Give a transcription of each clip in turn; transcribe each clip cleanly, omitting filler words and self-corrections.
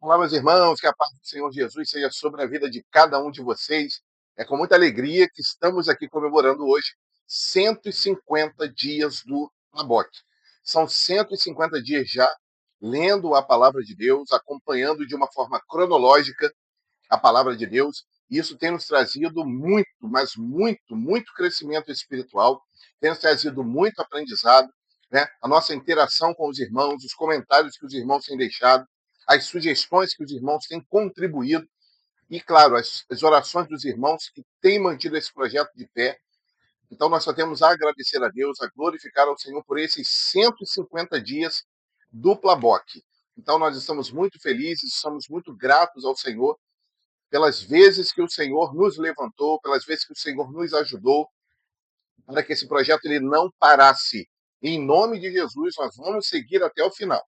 Olá, meus irmãos, que a paz do Senhor Jesus seja sobre a vida de cada um de vocês. É com muita alegria que estamos aqui comemorando hoje 150 dias do Nabote. São 150 dias já lendo a palavra de Deus, acompanhando de uma forma cronológica a palavra de Deus. E isso tem nos trazido muito, mas muito, muito crescimento espiritual, tem nos trazido muito aprendizado, né? A nossa interação com os irmãos, os comentários que os irmãos têm deixado, as sugestões que os irmãos têm contribuído e, claro, as orações dos irmãos que têm mantido esse projeto de pé. Então, nós só temos a agradecer a Deus, a glorificar ao Senhor por esses 150 dias dupla boque. Então, nós estamos muito felizes, estamos muito gratos ao Senhor pelas vezes que o Senhor nos levantou, pelas vezes que o Senhor nos ajudou, para que esse projeto ele não parasse. Em nome de Jesus, nós vamos seguir até o final.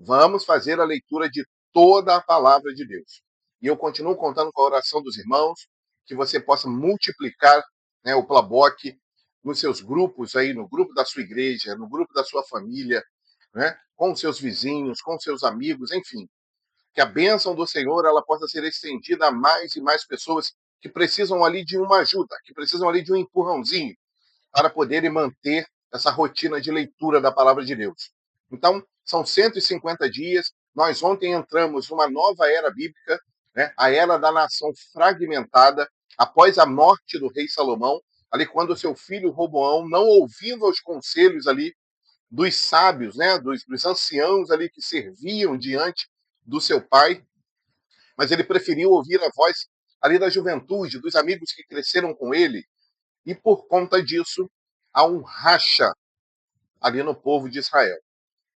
Vamos fazer a leitura de toda a palavra de Deus. E eu continuo contando com a oração dos irmãos, que você possa multiplicar, né, o Plaboc nos seus grupos, aí no grupo da sua igreja, no grupo da sua família, né, com os seus vizinhos, com os seus amigos, enfim, que a bênção do Senhor ela possa ser estendida a mais e mais pessoas que precisam ali de uma ajuda, que precisam ali de um empurrãozinho para poderem manter essa rotina de leitura da palavra de Deus. Então, são 150 dias. Nós ontem entramos numa nova era bíblica, né? A era da nação fragmentada, após a morte do rei Salomão, ali quando seu filho Roboão, não ouvindo aos conselhos ali dos sábios, né, dos anciãos ali que serviam diante do seu pai, mas ele preferiu ouvir a voz ali da juventude, dos amigos que cresceram com ele, e por conta disso há um racha ali no povo de Israel.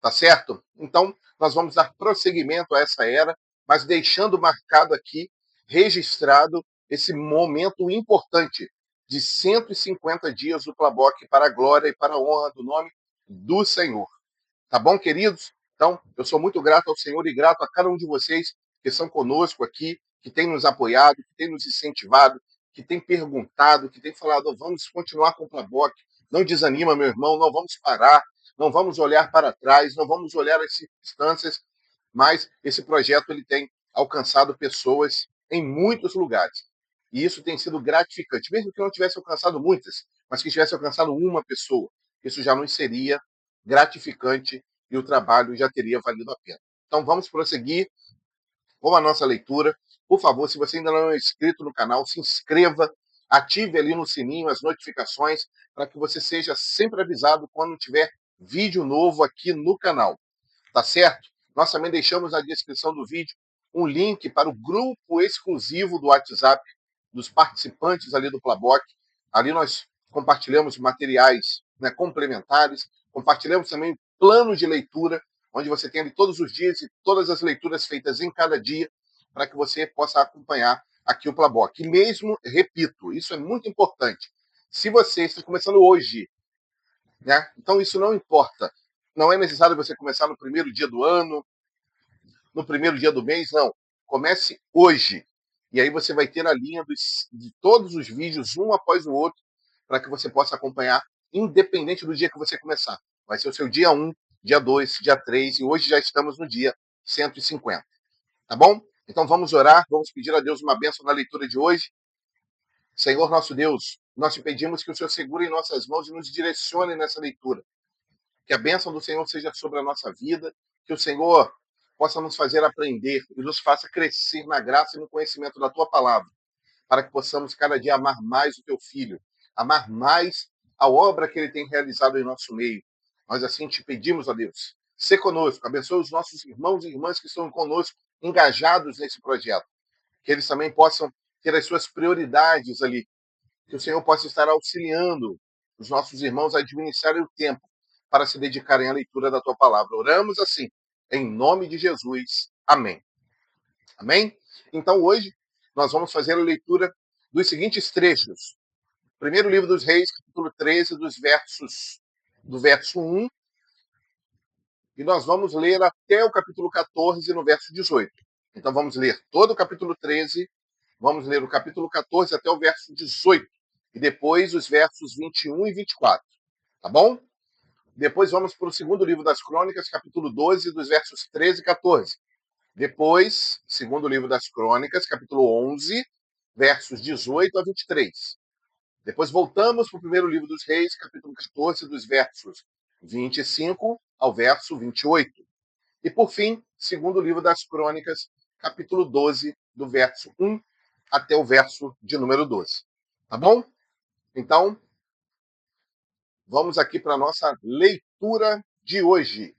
Tá certo? Então, nós vamos dar prosseguimento a essa era, mas deixando marcado aqui, registrado, esse momento importante de 150 dias do Plaboc para a glória e para a honra do nome do Senhor. Tá bom, queridos? Então, eu sou muito grato ao Senhor e grato a cada um de vocês que estão conosco aqui, que tem nos apoiado, que tem nos incentivado, que tem perguntado, que tem falado, oh, vamos continuar com o Plaboc, não desanima, meu irmão, não vamos parar, não vamos olhar para trás, não vamos olhar as circunstâncias, mas esse projeto ele tem alcançado pessoas em muitos lugares. E isso tem sido gratificante, mesmo que não tivesse alcançado muitas, mas que tivesse alcançado uma pessoa. Isso já nos seria gratificante e o trabalho já teria valido a pena. Então vamos prosseguir com a nossa leitura. Por favor, se você ainda não é inscrito no canal, se inscreva, ative ali no sininho as notificações para que você seja sempre avisado quando tiver vídeo novo aqui no canal. Tá certo? Nós também deixamos na descrição do vídeo um link para o grupo exclusivo do WhatsApp dos participantes ali do Plaboc. Ali nós compartilhamos materiais, né, complementares, compartilhamos também plano de leitura, onde você tem ali todos os dias e todas as leituras feitas em cada dia, para que você possa acompanhar aqui o Plaboc. E mesmo, repito, isso é muito importante. Se você está começando hoje, né, então isso não importa. Não é necessário você começar no primeiro dia do ano, no primeiro dia do mês, não. Comece hoje. E aí você vai ter a linha de todos os vídeos, um após o outro, para que você possa acompanhar, independente do dia que você começar. Vai ser o seu dia 1, dia 2, dia 3, e hoje já estamos no dia 150. Tá bom? Então vamos orar, vamos pedir a Deus uma bênção na leitura de hoje. Senhor nosso Deus, nós te pedimos que o Senhor segure em nossas mãos e nos direcione nessa leitura. Que a bênção do Senhor seja sobre a nossa vida, que o Senhor possa nos fazer aprender e nos faça crescer na graça e no conhecimento da tua palavra, para que possamos cada dia amar mais o teu filho, amar mais a obra que ele tem realizado em nosso meio. Nós assim te pedimos, ó Deus, se conosco, abençoe os nossos irmãos e irmãs que estão conosco, engajados nesse projeto, que eles também possam ter as suas prioridades ali, que o Senhor possa estar auxiliando os nossos irmãos a administrarem o tempo para se dedicarem à leitura da tua palavra. Oramos assim, em nome de Jesus. Amém. Amém? Então, hoje, nós vamos fazer a leitura dos seguintes trechos. Primeiro livro dos Reis, capítulo 13, do verso 1, e nós vamos ler até o capítulo 14, no verso 18. Então, vamos ler todo o capítulo 13, vamos ler o capítulo 14 até o verso 18, e depois os versos 21 e 24. Tá bom? Depois vamos para o segundo livro das Crônicas, capítulo 12, dos versos 13 e 14. Depois, segundo livro das Crônicas, capítulo 11, versos 18 a 23. Depois voltamos para o primeiro livro dos Reis, capítulo 14, dos versos 25 ao verso 28. E por fim, segundo livro das Crônicas, capítulo 12, do verso 1 até o verso de número 12. Tá bom? Então, vamos aqui para a nossa leitura de hoje.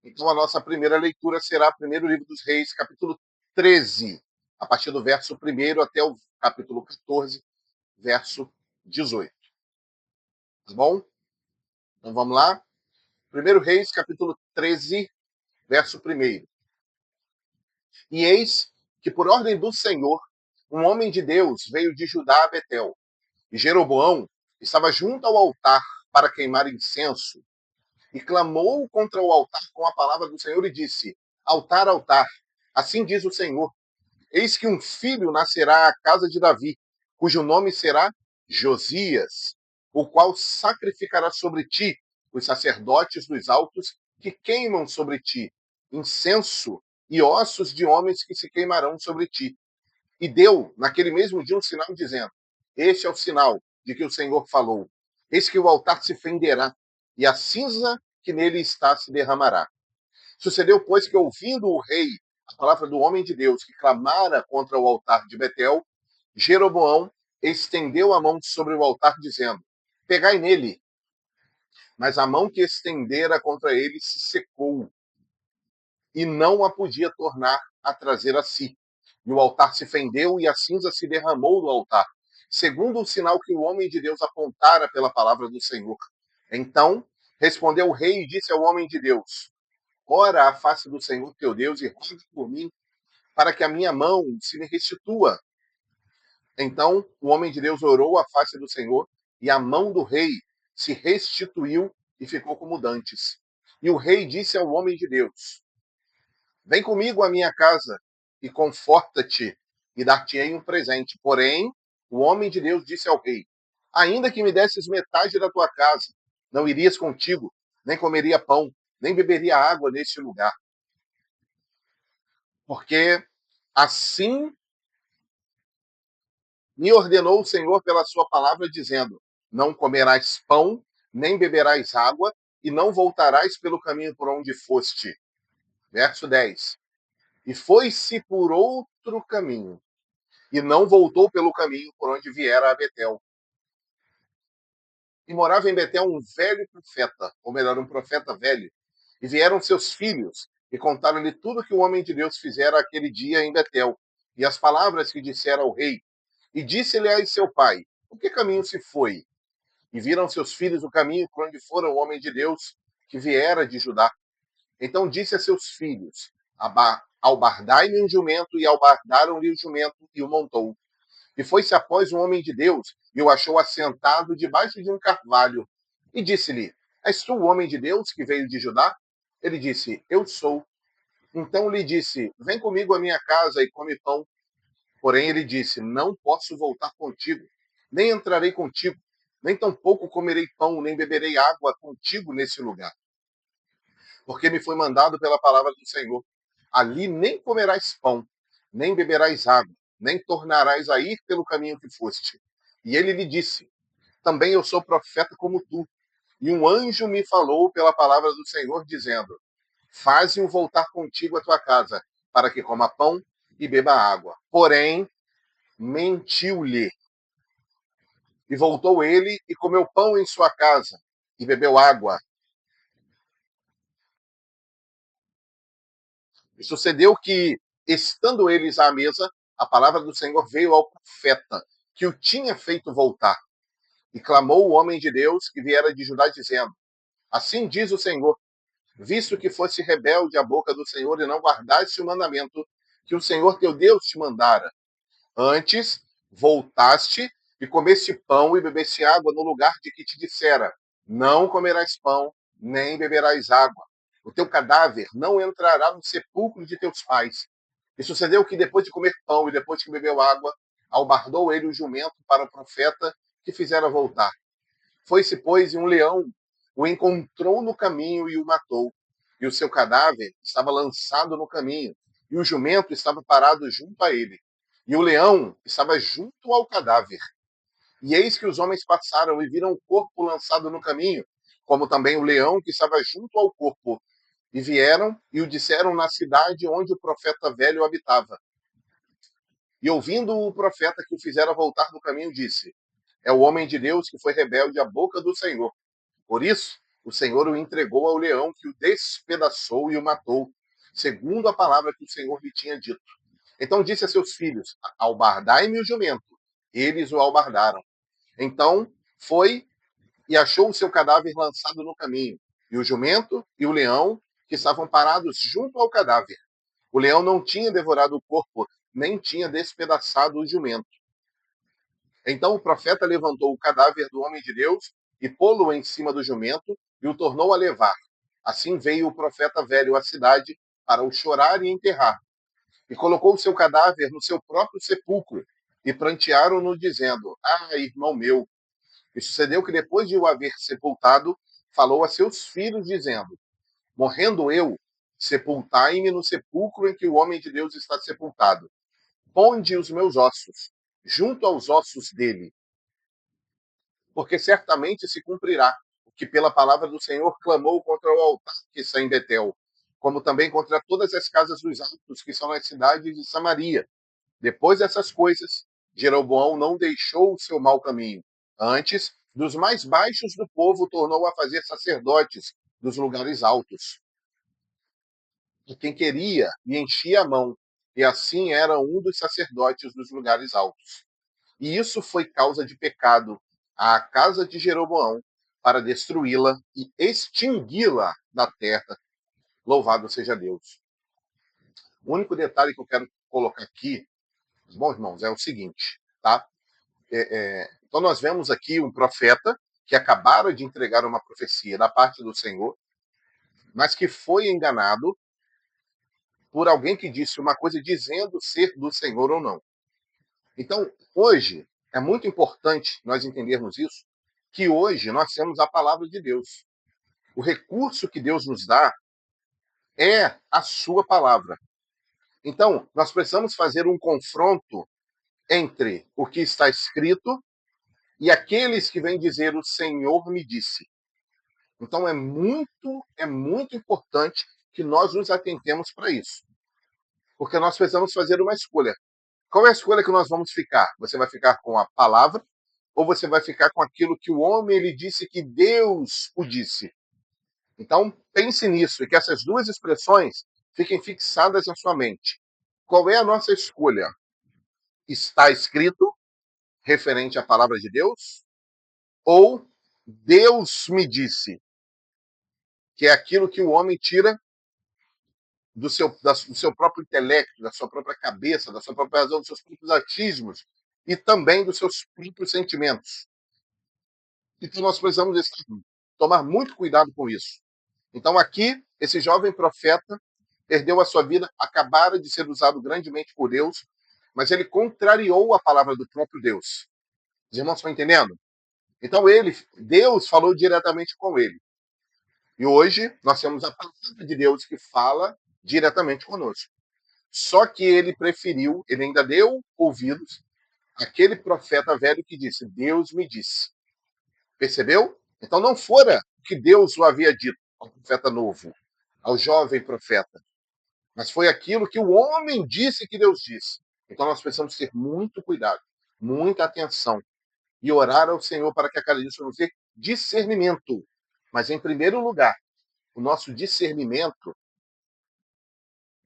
Então, a nossa primeira leitura será o primeiro livro dos Reis, capítulo 13, a partir do verso 1 até o capítulo 14, verso 18. Tá bom? Então, vamos lá? Primeiro Reis, capítulo 13, verso 1. E eis que, por ordem do Senhor, um homem de Deus veio de Judá a Betel. E Jeroboão estava junto ao altar para queimar incenso. E clamou contra o altar com a palavra do Senhor e disse: Altar, altar, assim diz o Senhor: eis que um filho nascerá à casa de Davi, cujo nome será Josias, o qual sacrificará sobre ti os sacerdotes dos altos que queimam sobre ti incenso e ossos de homens que se queimarão sobre ti. E deu, naquele mesmo dia, um sinal dizendo: este é o sinal de que o Senhor falou. Eis que o altar se fenderá, e a cinza que nele está se derramará. Sucedeu, pois, que ouvindo o rei a palavra do homem de Deus que clamara contra o altar de Betel, Jeroboão estendeu a mão sobre o altar, dizendo: pegai nele. Mas a mão que estendera contra ele se secou, e não a podia tornar a trazer a si. E o altar se fendeu, e a cinza se derramou do altar, segundo o sinal que o homem de Deus apontara pela palavra do Senhor. Então respondeu o rei e disse ao homem de Deus: ora à face do Senhor teu Deus e rogue por mim, para que a minha mão se me restitua. Então o homem de Deus orou à face do Senhor, e a mão do rei se restituiu e ficou como dantes. E o rei disse ao homem de Deus: vem comigo à minha casa e conforta-te, e dar-te-ei um presente. Porém, o homem de Deus disse ao rei: ainda que me desses metade da tua casa, não irias contigo, nem comeria pão, nem beberia água neste lugar. Porque assim me ordenou o Senhor pela sua palavra, dizendo: não comerás pão, nem beberás água, e não voltarás pelo caminho por onde foste. Verso 10. E foi-se por outro caminho, e não voltou pelo caminho por onde viera a Betel. E morava em Betel um velho profeta, ou melhor, um profeta velho. E vieram seus filhos, e contaram-lhe tudo que o homem de Deus fizera aquele dia em Betel, e as palavras que dissera ao rei. E disse-lhe a seu pai: por que caminho se foi? E viram seus filhos o caminho por onde fora o homem de Deus que viera de Judá. Então disse a seus filhos: albardai-me um jumento, e albardaram-lhe o jumento, e o montou. E foi-se após um homem de Deus, e o achou assentado debaixo de um carvalho. E disse-lhe: és tu o homem de Deus que veio de Judá? Ele disse: eu sou. Então lhe disse: vem comigo à minha casa e come pão. Porém ele disse: não posso voltar contigo, nem entrarei contigo, nem tampouco comerei pão, nem beberei água contigo nesse lugar. Porque me foi mandado pela palavra do Senhor: ali nem comerás pão, nem beberás água, nem tornarás a ir pelo caminho que foste. E ele lhe disse: também eu sou profeta como tu. E um anjo me falou pela palavra do Senhor, dizendo: faze-o voltar contigo à tua casa, para que coma pão e beba água. Porém, mentiu-lhe. E voltou ele e comeu pão em sua casa, e bebeu água. E sucedeu que, estando eles à mesa, a palavra do Senhor veio ao profeta, que o tinha feito voltar. E clamou o homem de Deus, que viera de Judá, dizendo: assim diz o Senhor, visto que fosse rebelde à boca do Senhor e não guardaste o mandamento que o Senhor teu Deus te mandara. Antes, voltaste e comeste pão e bebeste água no lugar de que te dissera: não comerás pão, nem beberás água. O teu cadáver não entrará no sepulcro de teus pais. E sucedeu que, depois de comer pão e depois que bebeu água, albardou ele o jumento para o profeta que fizera voltar. Foi-se, pois, e um leão o encontrou no caminho e o matou. e o seu cadáver estava lançado no caminho, e o jumento estava parado junto a ele, e o leão estava junto ao cadáver. E eis que os homens passaram e viram o corpo lançado no caminho, como também o leão que estava junto ao corpo. E vieram e o disseram na cidade onde o profeta velho habitava. E ouvindo o profeta que o fizera voltar do caminho, disse: É o homem de Deus que foi rebelde à boca do Senhor. Por isso, o Senhor o entregou ao leão, que o despedaçou e o matou, segundo a palavra que o Senhor lhe tinha dito. Então disse a seus filhos: Albardai-me o jumento. Eles o albardaram. Então foi e achou o seu cadáver lançado no caminho, e o jumento e o leão, que estavam parados junto ao cadáver. O leão não tinha devorado o corpo, nem tinha despedaçado o jumento. Então o profeta levantou o cadáver do homem de Deus e pô-lo em cima do jumento e o tornou a levar. Assim veio o profeta velho à cidade para o chorar e enterrar. E colocou o seu cadáver no seu próprio sepulcro e prantearam-no, dizendo: Ah, irmão meu. E sucedeu que depois de o haver sepultado, falou a seus filhos, dizendo: Morrendo eu, sepultai-me no sepulcro em que o homem de Deus está sepultado. Ponde os meus ossos, junto aos ossos dele, porque certamente se cumprirá o que pela palavra do Senhor clamou contra o altar que está em Betel, como também contra todas as casas dos altos que são nas cidades de Samaria. Depois dessas coisas, Jeroboão não deixou o seu mau caminho. Antes, dos mais baixos do povo tornou a fazer sacerdotes dos lugares altos. E quem queria lhe enchia a mão, e assim era um dos sacerdotes dos lugares altos. E isso foi causa de pecado à casa de Jeroboão, para destruí-la e extingui-la da terra. Louvado seja Deus. O único detalhe que eu quero colocar aqui, bom, irmãos, é o seguinte, tá? Então nós vemos aqui um profeta que acabara de entregar uma profecia da parte do Senhor, mas que foi enganado por alguém que disse uma coisa dizendo ser do Senhor ou não. Então, hoje, é muito importante nós entendermos isso, que hoje nós temos a palavra de Deus. O recurso que Deus nos dá é a sua palavra. Então, nós precisamos fazer um confronto entre o que está escrito e aqueles que vêm dizer o Senhor me disse. Então é muito importante que nós nos atentemos para isso. Porque nós precisamos fazer uma escolha. Qual é a escolha que nós vamos ficar? Você vai ficar com a palavra ou você vai ficar com aquilo que o homem ele disse que Deus o disse? Então, pense nisso e que essas duas expressões fiquem fixadas na sua mente. Qual é a nossa escolha? Está escrito, referente à palavra de Deus? Ou Deus me disse, que é aquilo que o homem tira do seu próprio intelecto, da sua própria cabeça, da sua própria razão, dos seus próprios achismos e também dos seus próprios sentimentos. Então nós precisamos tomar muito cuidado com isso. Então aqui, esse jovem profeta perdeu a sua vida, acabara de ser usado grandemente por Deus, mas ele contrariou a palavra do próprio Deus. Os irmãos estão entendendo? Então Deus falou diretamente com ele. E hoje nós temos a palavra de Deus que fala diretamente conosco. Só que ele preferiu, ele ainda deu ouvidos àquele profeta velho que disse: Deus me disse. Percebeu? Então não fora o que Deus o havia dito ao profeta novo, ao jovem profeta, mas foi aquilo que o homem disse que Deus disse. Então nós precisamos ter muito cuidado, muita atenção e orar ao Senhor para que a cada dia nos dê discernimento. Mas em primeiro lugar, o nosso discernimento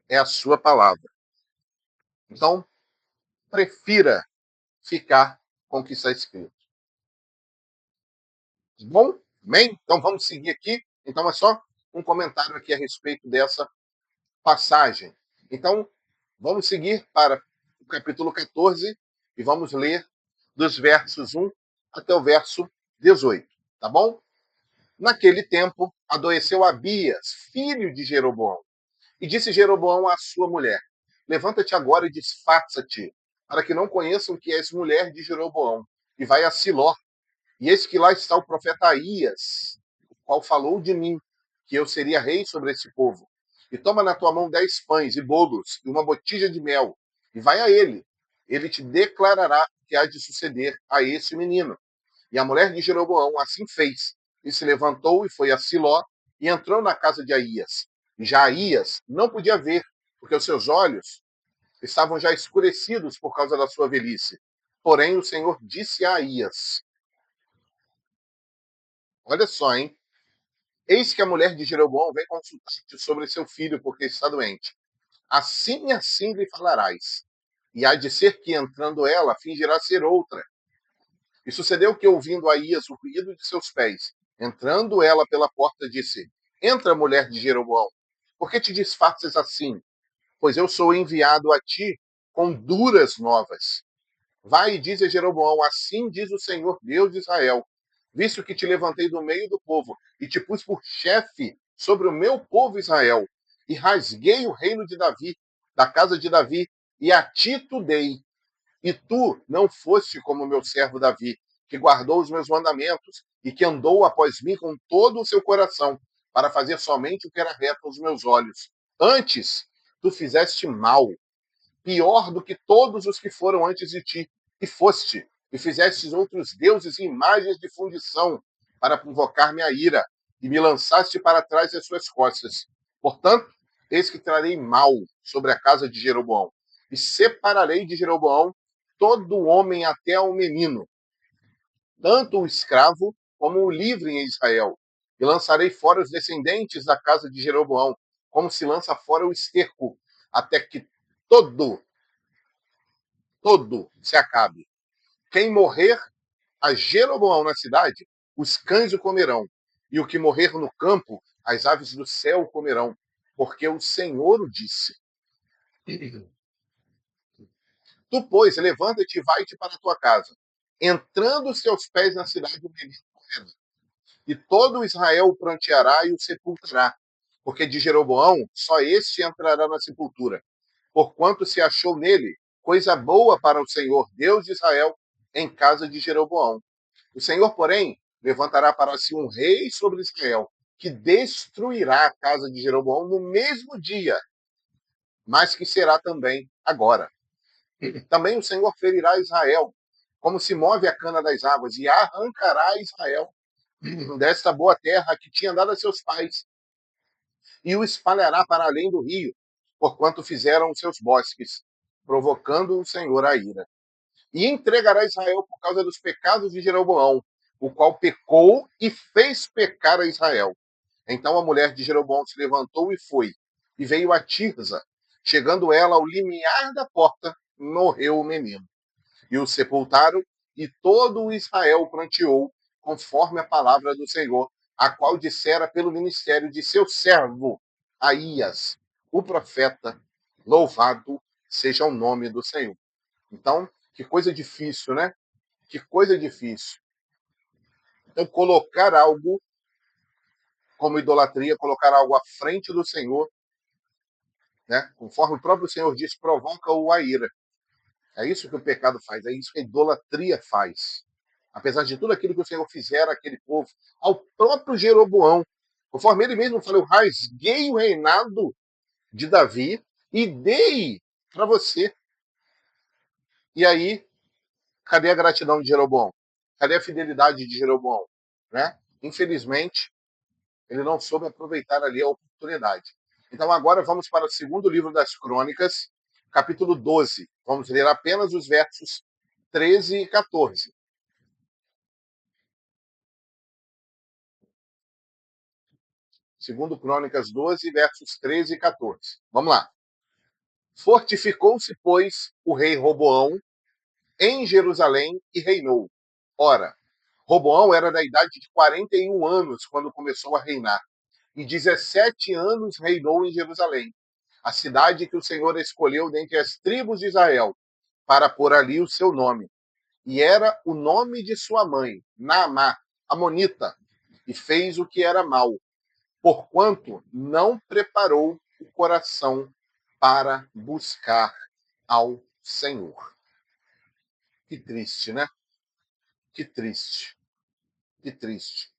é a sua palavra. Então, prefira ficar com o que está escrito. Tá bom? Amém? Então vamos seguir aqui. Então é só um comentário aqui a respeito dessa passagem. Então, vamos seguir para o capítulo 14 e vamos ler dos versos 1 até o verso 18, tá bom? Naquele tempo, adoeceu Abias, filho de Jeroboão, e disse Jeroboão à sua mulher: Levanta-te agora e disfarça-te, para que não conheçam que és mulher de Jeroboão, e vai a Siló. E eis que lá está o profeta Aías, o qual falou de mim, que eu seria rei sobre esse povo. E toma na tua mão 10 pães e bolos e uma botija de mel, e vai a ele. Ele te declarará o que há de suceder a esse menino. E a mulher de Jeroboão assim fez, e se levantou e foi a Siló, e entrou na casa de Aías. E já Aías não podia ver, porque os seus olhos estavam já escurecidos por causa da sua velhice. Porém, o Senhor disse a Aías: olha só, hein? Eis que a mulher de Jeroboão vem consultar-te sobre seu filho, porque está doente. Assim e assim lhe falarás. E há de ser que, entrando ela, fingirá ser outra. E sucedeu que, ouvindo Aías o ruído de seus pés, entrando ela pela porta, disse: entra, mulher de Jeroboão, por que te disfarças assim? Pois eu sou enviado a ti com duras novas. Vai e diz a Jeroboão: assim diz o Senhor Deus de Israel, visto que te levantei do meio do povo e te pus por chefe sobre o meu povo Israel, e rasguei o reino de Davi, da casa de Davi, e a ti tu dei. E tu não foste como meu servo Davi, que guardou os meus mandamentos e que andou após mim com todo o seu coração, para fazer somente o que era reto aos meus olhos. Antes, tu fizeste mal, pior do que todos os que foram antes de ti, e foste, e fizestes outros deuses e imagens de fundição, para provocar minha ira, e me lançaste para trás das suas costas. Portanto, eis que trarei mal sobre a casa de Jeroboão, e separarei de Jeroboão todo homem até ao menino, tanto o escravo como o livre em Israel, e lançarei fora os descendentes da casa de Jeroboão, como se lança fora o esterco, até que todo se acabe. Quem morrer a Jeroboão na cidade, os cães o comerão, e o que morrer no campo, as aves do céu o comerão, porque o Senhor o disse. Tu, pois, levanta-te e vai-te para a tua casa. Entrando os teus pés na cidade, o menino morrerá. E todo Israel o pranteará e o sepultará, porque de Jeroboão só este entrará na sepultura, porquanto se achou nele coisa boa para o Senhor, Deus de Israel, em casa de Jeroboão. O Senhor, porém, levantará para si um rei sobre Israel, que destruirá a casa de Jeroboão no mesmo dia, mas que será também agora. Também o Senhor ferirá Israel, como se move a cana das águas, e arrancará Israel desta boa terra que tinha dado a seus pais, e o espalhará para além do rio, porquanto fizeram os seus bosques, provocando o Senhor a ira. E entregará Israel por causa dos pecados de Jeroboão, o qual pecou e fez pecar a Israel. Então a mulher de Jeroboão se levantou e foi, e veio a Tirza. Chegando ela ao limiar da porta, morreu o menino. E o sepultaram, e todo o Israel pranteou, conforme a palavra do Senhor, a qual dissera pelo ministério de seu servo Aías, o profeta. Louvado seja o nome do Senhor. Então, que coisa difícil, né? Que coisa difícil. Então, colocar algo como idolatria, colocar algo à frente do Senhor, né? Conforme o próprio Senhor diz, provoca-o a ira. É isso que o pecado faz, é isso que a idolatria faz. Apesar de tudo aquilo que o Senhor fizera àquele povo, ao próprio Jeroboão, conforme ele mesmo falou, eu rasguei o reinado de Davi e dei para você. E aí, cadê a gratidão de Jeroboão? Cadê a fidelidade de Jeroboão? Né? Infelizmente, ele não soube aproveitar ali a oportunidade. Então agora vamos para o segundo livro das Crônicas, capítulo 12. Vamos ler apenas os versos 13 e 14. Segundo Crônicas 12, versos 13 e 14. Vamos lá. Fortificou-se, pois, o rei Roboão em Jerusalém e reinou. Ora, Roboão era da idade de 41 anos quando começou a reinar, e 17 anos reinou em Jerusalém, a cidade que o Senhor escolheu dentre as tribos de Israel, para pôr ali o seu nome. E era o nome de sua mãe, Naamá, amonita, e fez o que era mal, porquanto não preparou o coração para buscar ao Senhor. Que triste, né? Que triste, que triste.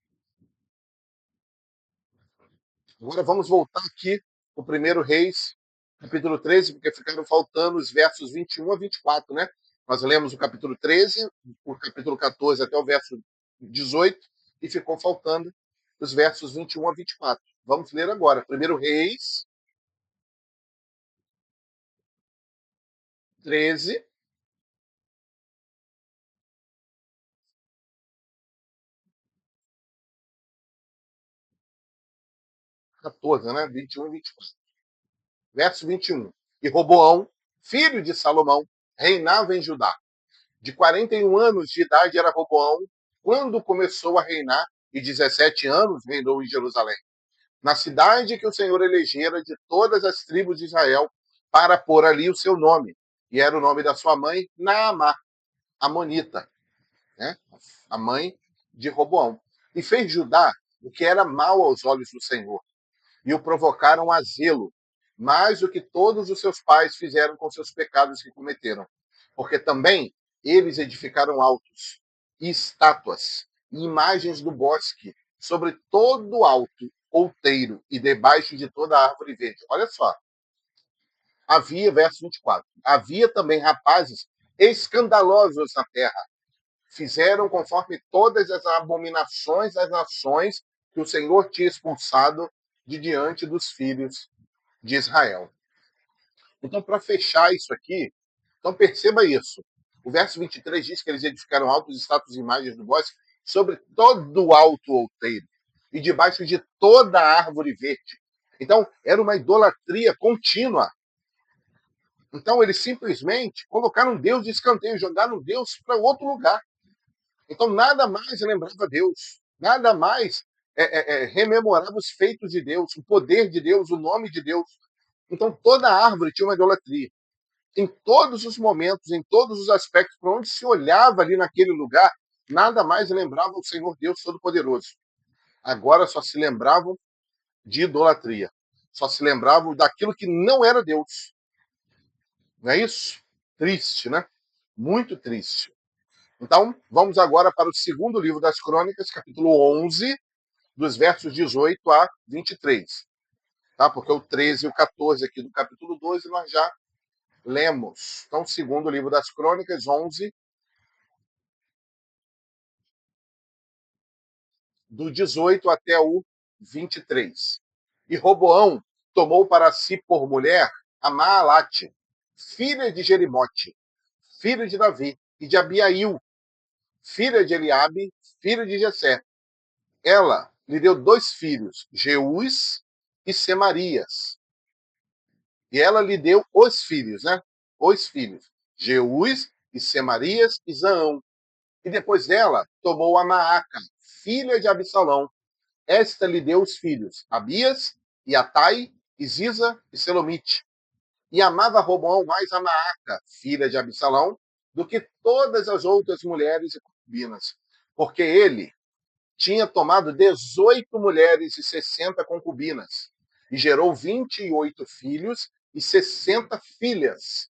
Agora vamos voltar aqui para o primeiro Reis, capítulo 13, porque ficaram faltando os versos 21 a 24, né? Nós lemos o capítulo 13, o capítulo 14 até o verso 18, e ficou faltando os versos 21 a 24. Vamos ler agora. Primeiro Reis 13, 14, né? 21 e 24. Verso 21. E Roboão, filho de Salomão, reinava em Judá. De 41 anos de idade era Roboão quando começou a reinar, e 17 anos reinou em Jerusalém, na cidade que o Senhor elegera de todas as tribos de Israel, para pôr ali o seu nome. E era o nome da sua mãe, Naamá, amonita, né? A mãe de Roboão. E fez Judá o que era mal aos olhos do Senhor, e o provocaram a zelo, mais do que todos os seus pais fizeram com seus pecados que cometeram. Porque também eles edificaram altos, e estátuas, e imagens do bosque, sobre todo o alto outeiro e debaixo de toda a árvore verde. Olha só, havia, verso 24, havia também rapazes escandalosos na terra, fizeram conforme todas as abominações das nações que o Senhor tinha expulsado de diante dos filhos de Israel. Então, para fechar isso aqui, então perceba isso. O verso 23 diz que eles edificaram altos estátuas e imagens do bosque sobre todo o alto outeiro e debaixo de toda a árvore verde. Então, era uma idolatria contínua. Então, eles simplesmente colocaram Deus de escanteio, jogaram Deus para outro lugar. Então, nada mais lembrava Deus, nada mais rememorava os feitos de Deus, o poder de Deus, o nome de Deus. Então, toda árvore tinha uma idolatria. Em todos os momentos, em todos os aspectos, para onde se olhava ali naquele lugar, nada mais lembrava o Senhor Deus Todo-Poderoso. Agora só se lembravam de idolatria. Só se lembravam daquilo que não era Deus. Não é isso? Triste, né? Muito triste. Então, vamos agora para o segundo livro das Crônicas, capítulo 11, dos versos 18 a 23. Tá? Porque o 13 e o 14 aqui do capítulo 12 nós já lemos. Então, segundo livro das Crônicas, 11, do 18 até o 23. E Roboão tomou para si por mulher a Maalate, filha de Jerimote, filho de Davi, e de Abiail, filha de Eliabe, filho de Jessé. Ela lhe deu dois filhos, Jeús e Semarias. E ela lhe deu os filhos, né? Os filhos, Jeús e Semarias e Zaão. E depois dela, tomou a Maaca, filha de Absalão. Esta lhe deu os filhos, Abias e Atai, e Ziza e Selomite. E amava Roboão mais a Maaca, filha de Absalão, do que todas as outras mulheres e concubinas, porque ele tinha tomado 18 mulheres e 60 concubinas, e gerou 28 filhos e 60 filhas.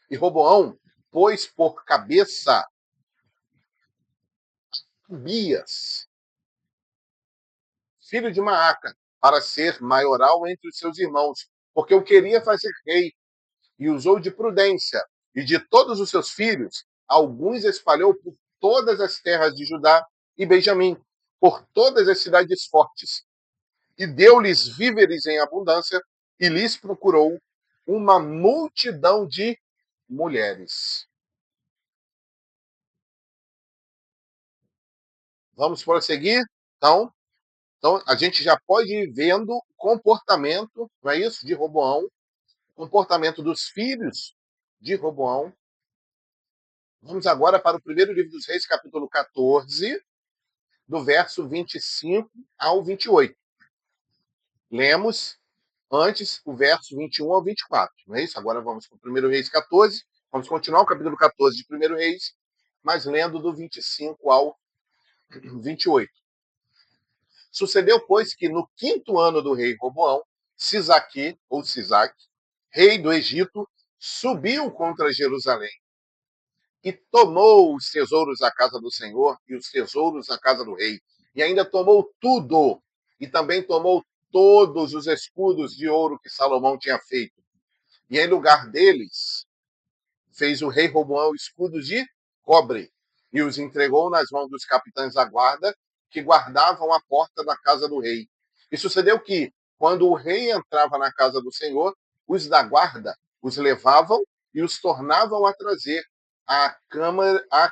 E Roboão pôs por cabeça Abias, filho de Maaca, para ser maioral entre os seus irmãos, porque o queria fazer rei, e usou de prudência. E de todos os seus filhos, alguns espalhou por todas as terras de Judá e Benjamim, por todas as cidades fortes, e deu-lhes víveres em abundância, e lhes procurou uma multidão de mulheres. Vamos prosseguir? Então, a gente já pode ir vendo o comportamento, não é isso, de Roboão, o comportamento dos filhos de Roboão. Vamos agora para o primeiro livro dos Reis, capítulo 14, do verso 25 ao 28. Lemos antes o verso 21 ao 24, não é isso? Agora vamos para o primeiro Reis 14, vamos continuar o capítulo 14 de primeiro Reis, mas lendo do 25 ao 28. Sucedeu, pois, que no quinto ano do rei Roboão, Sisaque, ou Sisaque, rei do Egito, subiu contra Jerusalém e tomou os tesouros da casa do Senhor e os tesouros da casa do rei. E ainda tomou tudo. E também tomou todos os escudos de ouro que Salomão tinha feito. E em lugar deles, fez o rei Roboão escudos de cobre e os entregou nas mãos dos capitães da guarda que guardavam a porta da casa do rei. E sucedeu que, quando o rei entrava na casa do Senhor, os da guarda os levavam e os tornavam a trazer à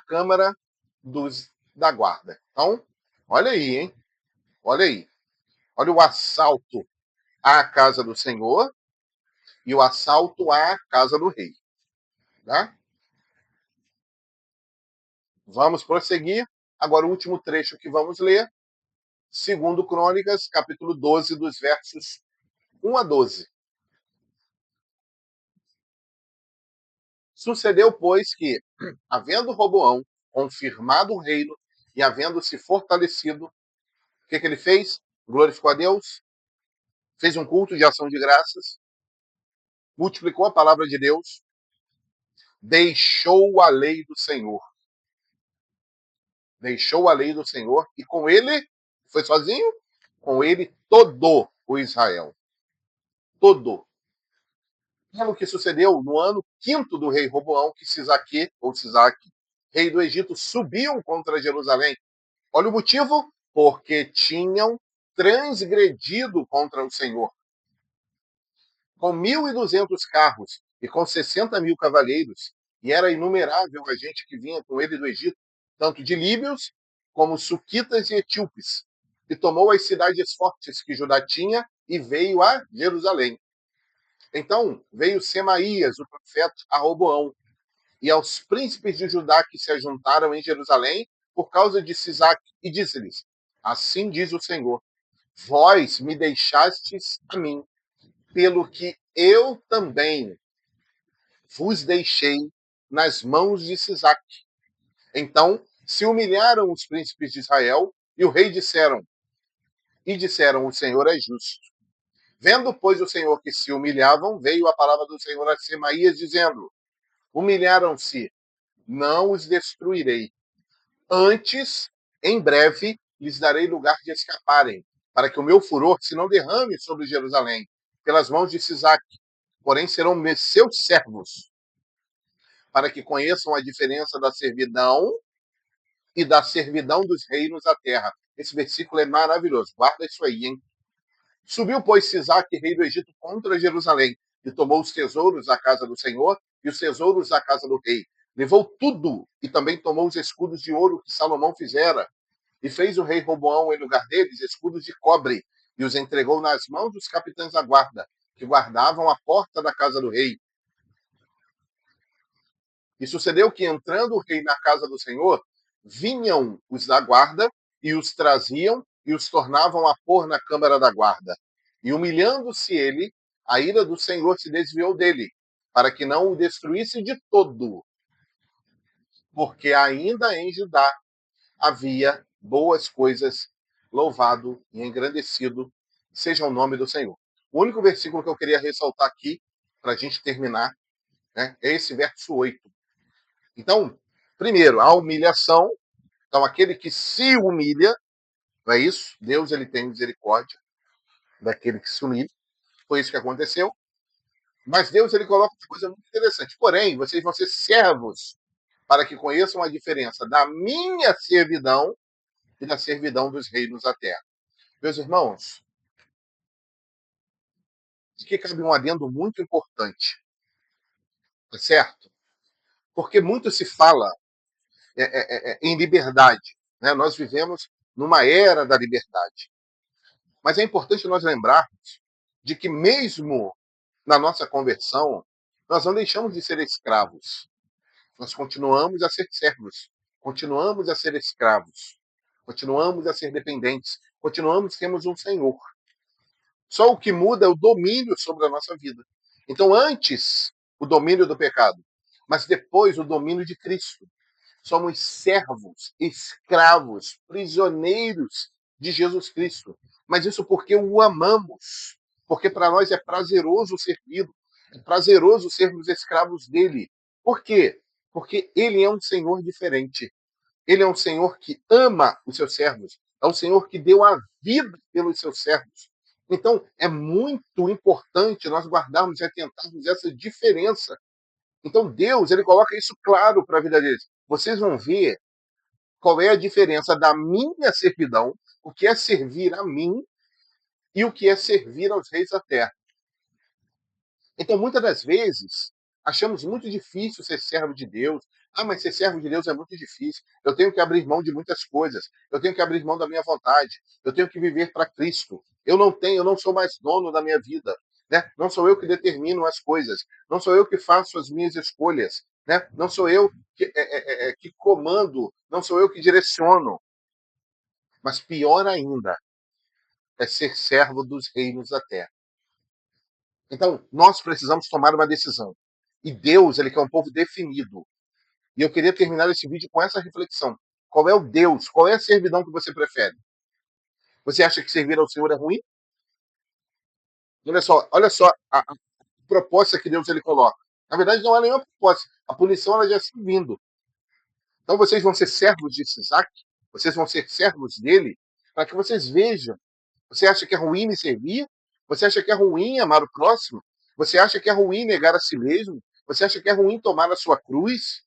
câmara dos da guarda. Então, olha aí, hein? Olha aí. Olha o assalto à casa do Senhor e o assalto à casa do rei. Tá? Vamos prosseguir. Agora, o último trecho que vamos ler, segundo Crônicas, capítulo 12, dos versos 1 a 12. Sucedeu, pois, que, havendo Roboão confirmado o reino e havendo se fortalecido, o que ele fez? Glorificou a Deus, fez um culto de ação de graças, multiplicou a palavra de Deus, deixou a lei do Senhor. Deixou a lei do Senhor e com ele, foi sozinho? Com ele todo o Israel. Todo. Pelo que sucedeu no ano quinto do rei Roboão, que Sisaque, ou Sisaque, rei do Egito, subiu contra Jerusalém. Olha o motivo, porque tinham transgredido contra o Senhor. Com 1.200 carros e com 60.000 cavaleiros, e era inumerável a gente que vinha com ele do Egito, tanto de líbios como suquitas e etíopes, e tomou as cidades fortes que Judá tinha e veio a Jerusalém. Então veio Semaías, o profeta, a Roboão, e aos príncipes de Judá que se ajuntaram em Jerusalém por causa de Sisaque, e disse-lhes: assim diz o Senhor, vós me deixastes a mim, pelo que eu também vos deixei nas mãos de Sisaque. Então se humilharam os príncipes de Israel, e o rei disseram, o Senhor é justo. Vendo, pois, o Senhor que se humilhavam, veio a palavra do Senhor a Semaías, dizendo, humilharam-se, não os destruirei. Antes, em breve, lhes darei lugar de escaparem, para que o meu furor se não derrame sobre Jerusalém, pelas mãos de Sisaque. Porém, serão seus servos, para que conheçam a diferença da servidão e da servidão dos reinos da terra. Esse versículo é maravilhoso. Guarda isso aí, hein? Subiu, pois, Sisaque, rei do Egito, contra Jerusalém, e tomou os tesouros da casa do Senhor e os tesouros da casa do rei. Levou tudo, e também tomou os escudos de ouro que Salomão fizera, e fez o rei Roboão, em lugar deles, escudos de cobre, e os entregou nas mãos dos capitães da guarda, que guardavam a porta da casa do rei. E sucedeu que, entrando o rei na casa do Senhor, vinham os da guarda e os traziam e os tornavam a pôr na câmara da guarda. E humilhando-se ele, a ira do Senhor se desviou dele, para que não o destruísse de todo, porque ainda em Judá havia boas coisas, louvado e engrandecido seja o nome do Senhor. O único versículo que eu queria ressaltar aqui, para a gente terminar, né, é esse verso 8. Então, primeiro, a humilhação. Então, aquele que se humilha, não é isso? Deus ele tem misericórdia daquele que se humilha. Foi isso que aconteceu. Mas Deus ele coloca uma coisa muito interessante. Porém, vocês vão ser servos para que conheçam a diferença da minha servidão e da servidão dos reinos da terra. Meus irmãos, aqui cabe um adendo muito importante, tá certo? Porque muito se fala em liberdade, né? Nós vivemos numa era da liberdade. Mas é importante nós lembrarmos de que mesmo na nossa conversão, nós não deixamos de ser escravos. Nós continuamos a ser servos, continuamos a ser escravos, continuamos a ser dependentes, continuamos temos um Senhor. Só o que muda é o domínio sobre a nossa vida. Então, antes, o domínio do pecado, mas depois o domínio de Cristo. Somos servos, escravos, prisioneiros de Jesus Cristo. Mas isso porque o amamos. Porque para nós é prazeroso servi-lo. É prazeroso sermos escravos dele. Por quê? Porque ele é um Senhor diferente. Ele é um Senhor que ama os seus servos. É um Senhor que deu a vida pelos seus servos. Então, é muito importante nós guardarmos e atentarmos essa diferença. Então, Deus, ele coloca isso claro para a vida deles. Vocês vão ver qual é a diferença da minha servidão, o que é servir a mim e o que é servir aos reis da terra. Então, muitas das vezes, achamos muito difícil ser servo de Deus. Ah, mas ser servo de Deus é muito difícil. Eu tenho que abrir mão de muitas coisas. Eu tenho que abrir mão da minha vontade. Eu tenho que viver para Cristo. Eu não sou mais dono da minha vida. Né? Não sou eu que determino as coisas. Não sou eu que faço as minhas escolhas. Né? Não sou eu que comando. Não sou eu que direciono. Mas pior ainda é ser servo dos reinos da terra. Então, nós precisamos tomar uma decisão. E Deus, ele quer um povo definido. E eu queria terminar esse vídeo com essa reflexão. Qual é o Deus? Qual é a servidão que você prefere? Você acha que servir ao Senhor é ruim? Olha só a proposta que Deus ele coloca. Na verdade, não é nenhuma proposta. A punição ela já está vindo. Então vocês vão ser servos de Isaac, vocês vão ser servos dele, para que vocês vejam. Você acha que é ruim me servir? Você acha que é ruim amar o próximo? Você acha que é ruim negar a si mesmo? Você acha que é ruim tomar a sua cruz?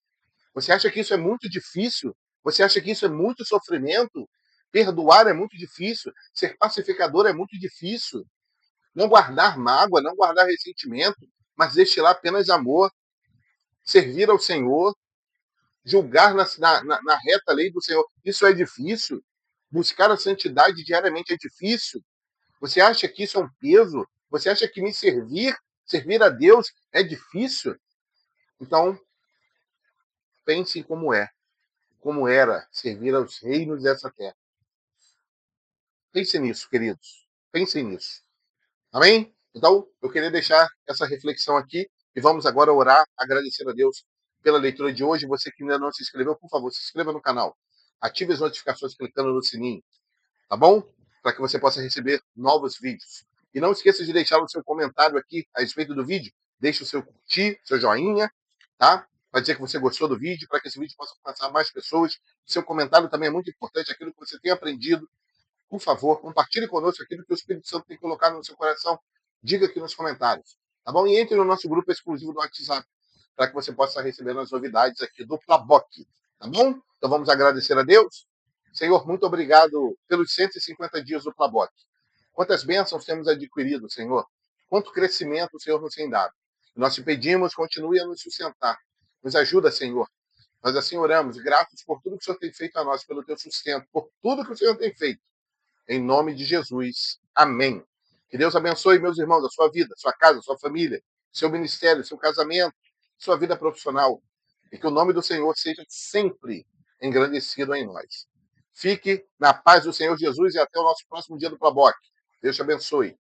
Você acha que isso é muito difícil? Você acha que isso é muito sofrimento? Perdoar é muito difícil. Ser pacificador é muito difícil. Não guardar mágoa, não guardar ressentimento, mas destilar apenas amor. Servir ao Senhor, julgar na reta lei do Senhor. Isso é difícil. Buscar a santidade diariamente é difícil. Você acha que isso é um peso? Você acha que me servir a Deus, é difícil? Então, pense em como era servir aos reinos dessa terra. Pense nisso, queridos. Pensem nisso. Amém? Então, eu queria deixar essa reflexão aqui e vamos agora orar, agradecer a Deus pela leitura de hoje. Você que ainda não se inscreveu, por favor, se inscreva no canal. Ative as notificações clicando no sininho, tá bom? Para que você possa receber novos vídeos. E não esqueça de deixar o seu comentário aqui a respeito do vídeo. Deixe o seu curtir, seu joinha, tá? Para dizer que você gostou do vídeo, para que esse vídeo possa alcançar mais pessoas. O seu comentário também é muito importante, aquilo que você tem aprendido. Por favor, compartilhe conosco aquilo que o Espírito Santo tem colocado no seu coração. Diga aqui nos comentários, tá bom? E entre no nosso grupo exclusivo do WhatsApp, para que você possa receber as novidades aqui do Plaboc, tá bom? Então vamos agradecer a Deus. Senhor, muito obrigado pelos 150 dias do Plaboc. Quantas bênçãos temos adquirido, Senhor? Quanto crescimento o Senhor nos tem dado. Nós te pedimos, continue a nos sustentar. Nos ajuda, Senhor. Nós assim oramos, gratos por tudo que o Senhor tem feito a nós, pelo teu sustento, por tudo que o Senhor tem feito. Em nome de Jesus. Amém. Que Deus abençoe, meus irmãos, a sua vida, a sua casa, a sua família, seu ministério, seu casamento, sua vida profissional. E que o nome do Senhor seja sempre engrandecido em nós. Fique na paz do Senhor Jesus e até o nosso próximo dia do Plaboc. Deus te abençoe.